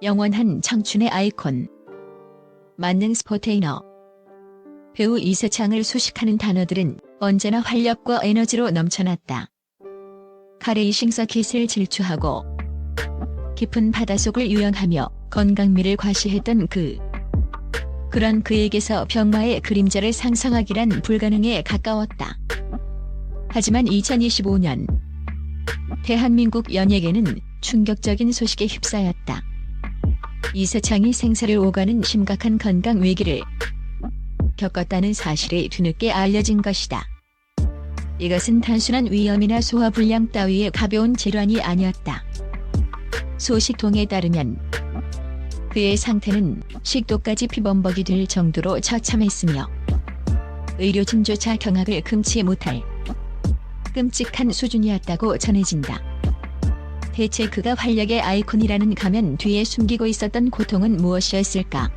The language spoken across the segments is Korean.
영원한 청춘의 아이콘. 만능 스포테이너. 배우 이세창을 소식하는 단어들은 언제나 활력과 에너지로 넘쳐났다. 카레이싱 서킷을 질주하고 깊은 바닷속을 유영하며 건강미를 과시했던 그런 그에게서 병마의 그림자를 상상하기란 불가능에 가까웠다. 하지만 2025년 대한민국 연예계는 충격적인 소식에 휩싸였다. 이세창이 생사를 오가는 심각한 건강 위기를 겪었다는 사실이 뒤늦게 알려진 것이다. 이것은 단순한 위염이나 소화불량 따위의 가벼운 질환이 아니었다. 소식통에 따르면 그의 상태는 식도까지 피범벅이 될 정도로 처참했으며 의료진조차 경악을 금치 못할 끔찍한 수준이었다고 전해진다. 대체 그가 활력의 아이콘이라는 가면 뒤에 숨기고 있었던 고통은 무엇이었을까?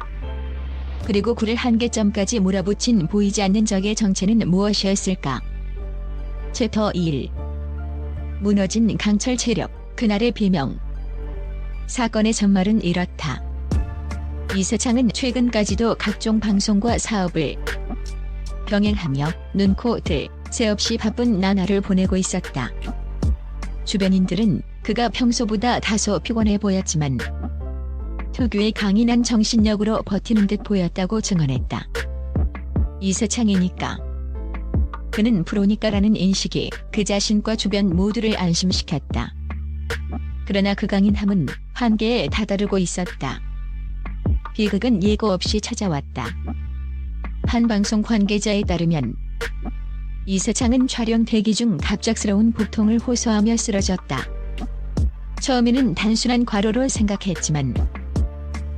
그리고 그를 한계점까지 몰아붙인 보이지 않는 적의 정체는 무엇이었을까? 챕터 1. 무너진 강철 체력, 그날의 비명. 사건의 전말은 이렇다. 이세창은 최근까지도 각종 방송과 사업을 병행하며 눈코 뜰 새 없이 바쁜 나날을 보내고 있었다. 주변인들은 그가 평소보다 다소 피곤해 보였지만 특유의 강인한 정신력으로 버티는 듯 보였다고 증언했다. 이세창이니까, 그는 프로니까라는 인식이 그 자신과 주변 모두를 안심시켰다. 그러나 그 강인함은 한계에 다다르고 있었다. 비극은 예고 없이 찾아왔다. 한 방송 관계자에 따르면 이세창은 촬영 대기 중 갑작스러운 복통을 호소하며 쓰러졌다. 처음에는 단순한 과로로 생각했지만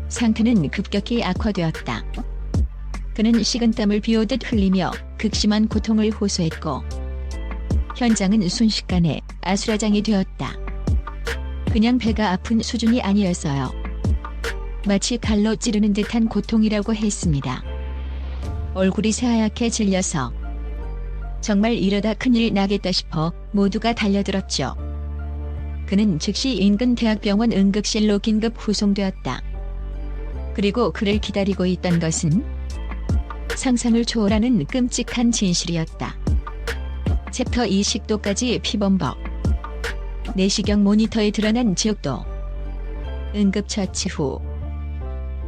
상태는 급격히 악화되었다. 그는 식은땀을 비오듯 흘리며 극심한 고통을 호소했고 현장은 순식간에 아수라장이 되었다. 그냥 배가 아픈 수준이 아니었어요. 마치 칼로 찌르는 듯한 고통이라고 했습니다. 얼굴이 새하얗게 질려서 정말 이러다 큰일 나겠다 싶어 모두가 달려들었죠. 그는 즉시 인근 대학병원 응급실로 긴급 후송되었다. 그리고 그를 기다리고 있던 것은 상상을 초월하는 끔찍한 진실이었다. 챕터 2. 식도까지 피범벅. 내시경 모니터에 드러난 지옥도. 응급처치 후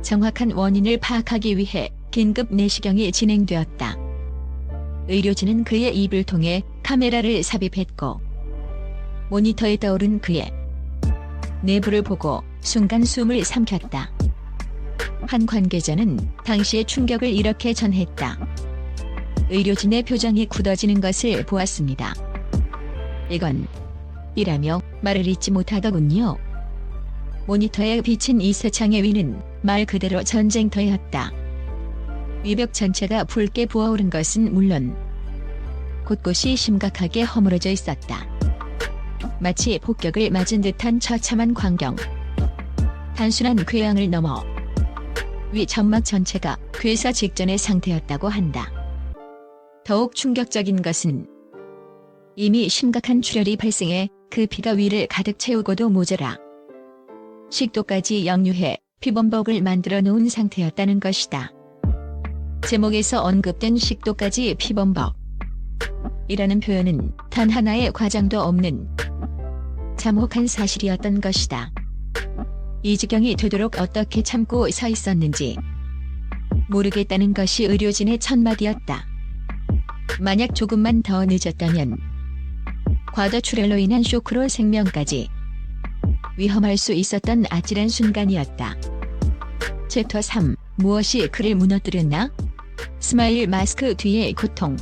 정확한 원인을 파악하기 위해 긴급 내시경이 진행되었다. 의료진은 그의 입을 통해 카메라를 삽입했고 모니터에 떠오른 그의 내부를 보고 순간 숨을 삼켰다. 한 관계자는 당시의 충격을 이렇게 전했다. 의료진의 표정이 굳어지는 것을 보았습니다. 이건 이라며 말을 잇지 못하더군요. 모니터에 비친 이세창의 위는 말 그대로 전쟁터였다. 위벽 전체가 붉게 부어오른 것은 물론 곳곳이 심각하게 허물어져 있었다. 마치 폭격을 맞은 듯한 처참한 광경. 단순한 궤양을 넘어 위 점막 전체가 괴사 직전의 상태였다고 한다. 더욱 충격적인 것은 이미 심각한 출혈이 발생해 그 피가 위를 가득 채우고도 모자라 식도까지 역류해 피범벅을 만들어 놓은 상태였다는 것이다. 제목에서 언급된 식도까지 피범벅 이라는 표현은 단 하나의 과장도 없는 참혹한 사실이었던 것이다. 이 지경이 되도록 어떻게 참고 서 있었는지 모르겠다는 것이 의료진의 첫마디였다. 만약 조금만 더 늦었다면 과도 출혈로 인한 쇼크로 생명까지 위험할 수 있었던 아찔한 순간이었다. 챕터 3. 무엇이 그를 무너뜨렸나? 스마일 마스크 뒤의 고통.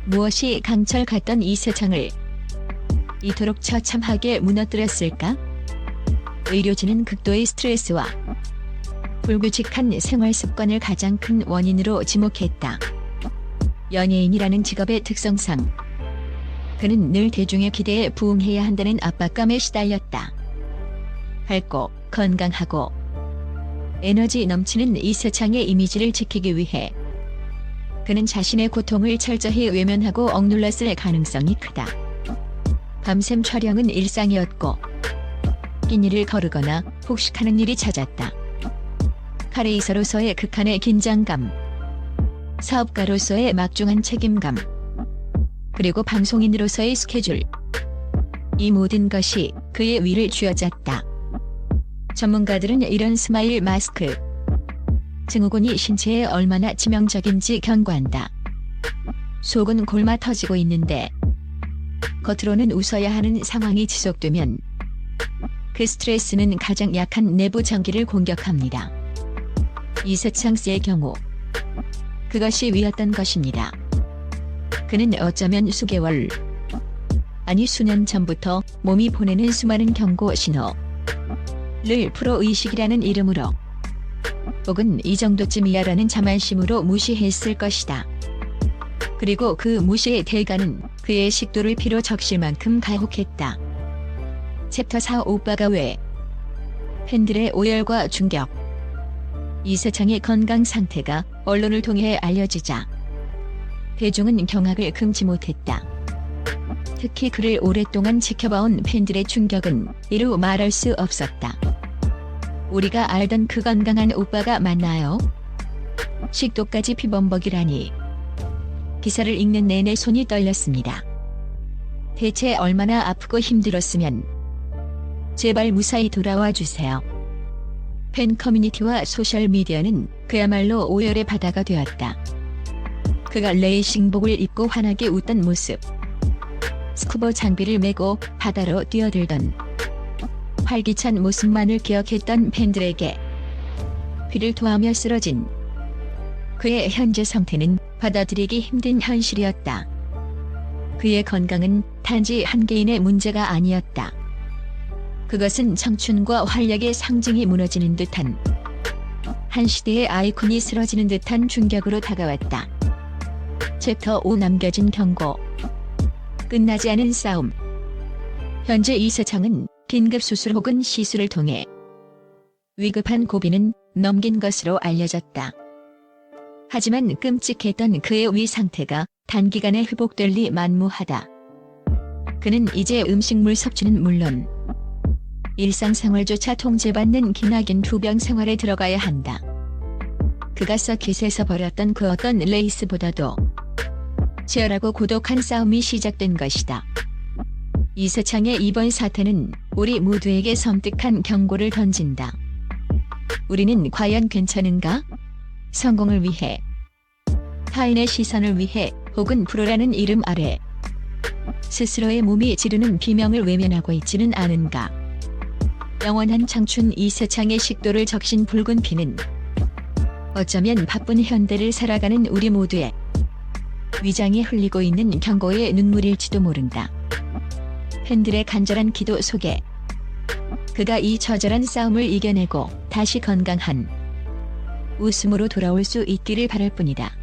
무엇이 강철 같던 이세창을 이토록 처참하게 무너뜨렸을까? 의료진은 극도의 스트레스와 불규칙한 생활 습관을 가장 큰 원인으로 지목했다. 연예인이라는 직업의 특성상 그는 늘 대중의 기대에 부응해야 한다는 압박감에 시달렸다. 밝고 건강하고 에너지 넘치는 이세창의 이미지를 지키기 위해 그는 자신의 고통을 철저히 외면하고 억눌렀을 가능성이 크다. 밤샘 촬영은 일상이었고 끼니를 거르거나 폭식하는 일이 잦았다. 카레이서로서의 극한의 긴장감, 사업가로서의 막중한 책임감, 그리고 방송인으로서의 스케줄. 이 모든 것이 그의 위를 쥐어짰다. 전문가들은 이런 스마일 마스크 증후군이 신체에 얼마나 치명적인지 경고한다. 속은 골마 터지고 있는데 겉으로는 웃어야 하는 상황이 지속되면 그 스트레스는 가장 약한 내부 장기를 공격합니다. 이세창 씨의 경우 그것이 위였던 것입니다. 그는 어쩌면 수개월, 아니 수년 전부터 몸이 보내는 수많은 경고 신호를 프로의식이라는 이름으로 혹은 이 정도쯤이야라는 자만심으로 무시했을 것이다. 그리고 그 무시의 대가는 그의 식도를 피로 적실 만큼 가혹했다. 챕터 4 오빠가 왜? 팬들의 오열과 충격. 이세창의 건강 상태가 언론을 통해 알려지자 대중은 경악을 금치 못했다. 특히 그를 오랫동안 지켜봐온 팬들의 충격은 이루 말할 수 없었다. 우리가 알던 그 건강한 오빠가 맞나요? 식도까지 피범벅이라니. 기사를 읽는 내내 손이 떨렸습니다. 대체 얼마나 아프고 힘들었으면. 제발 무사히 돌아와 주세요. 팬 커뮤니티와 소셜미디어는 그야말로 오열의 바다가 되었다. 그가 레이싱복을 입고 환하게 웃던 모습, 스쿠버 장비를 메고 바다로 뛰어들던 활기찬 모습만을 기억했던 팬들에게 피를 토하며 쓰러진 그의 현재 상태는 받아들이기 힘든 현실이었다. 그의 건강은 단지 한 개인의 문제가 아니었다. 그것은 청춘과 활력의 상징이 무너지는 듯한, 한 시대의 아이콘이 쓰러지는 듯한 충격으로 다가왔다. 챕터 5 남겨진 경고. 끝나지 않은 싸움. 현재 이세창은 긴급 수술 혹은 시술을 통해 위급한 고비는 넘긴 것으로 알려졌다. 하지만 끔찍했던 그의 위 상태가 단기간에 회복될 리 만무하다. 그는 이제 음식물 섭취는 물론 일상생활조차 통제받는 기나긴 투병 생활에 들어가야 한다. 그가 서킷에서 벌였던 그 어떤 레이스보다도 치열하고 고독한 싸움이 시작된 것이다. 이세창의 이번 사태는 우리 모두에게 섬뜩한 경고를 던진다. 우리는 과연 괜찮은가? 성공을 위해, 타인의 시선을 위해, 혹은 프로라는 이름 아래 스스로의 몸이 지르는 비명을 외면하고 있지는 않은가? 영원한 청춘 이세창의 식도를 적신 붉은 피는 어쩌면 바쁜 현대를 살아가는 우리 모두의 위장에 흘리고 있는 경고의 눈물일지도 모른다. 팬들의 간절한 기도 속에 그가 이 처절한 싸움을 이겨내고 다시 건강한 웃음으로 돌아올 수 있기를 바랄 뿐이다.